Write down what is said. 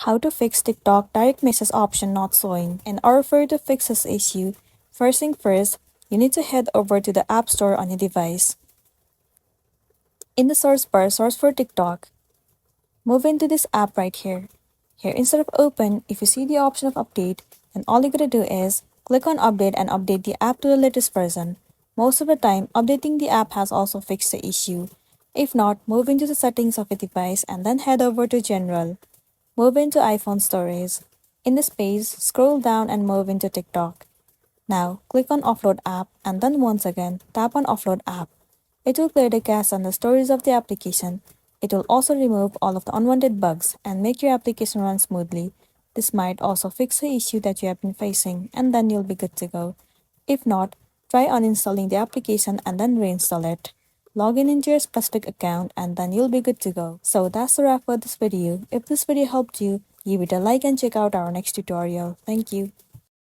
How to fix TikTok direct message option not showing. In order for you to fix this issue, first thing first, you need to head over to the App Store on your device. In the search bar, search for TikTok. Move into this app right here. Here, instead of open, if you see the option of update, then all you gotta do is click on update and update the app to the latest version. Most of the time, updating the app has also fixed the issue. If not, move into the settings of your device and then head over to general. Move into iPhone storage. In this page, scroll down and move into TikTok. Now, click on Offload app and then once again, tap on Offload app. It will clear the cache and the storage of the application. It will also remove all of the unwanted bugs and make your application run smoothly. This might also fix the issue that you have been facing and then you'll be good to go. If not, try uninstalling the application and then reinstall it. Log in into your specific account and then you'll be good to go. So that's the wrap for this video. If this video helped you, give it a like and check out our next tutorial. Thank you.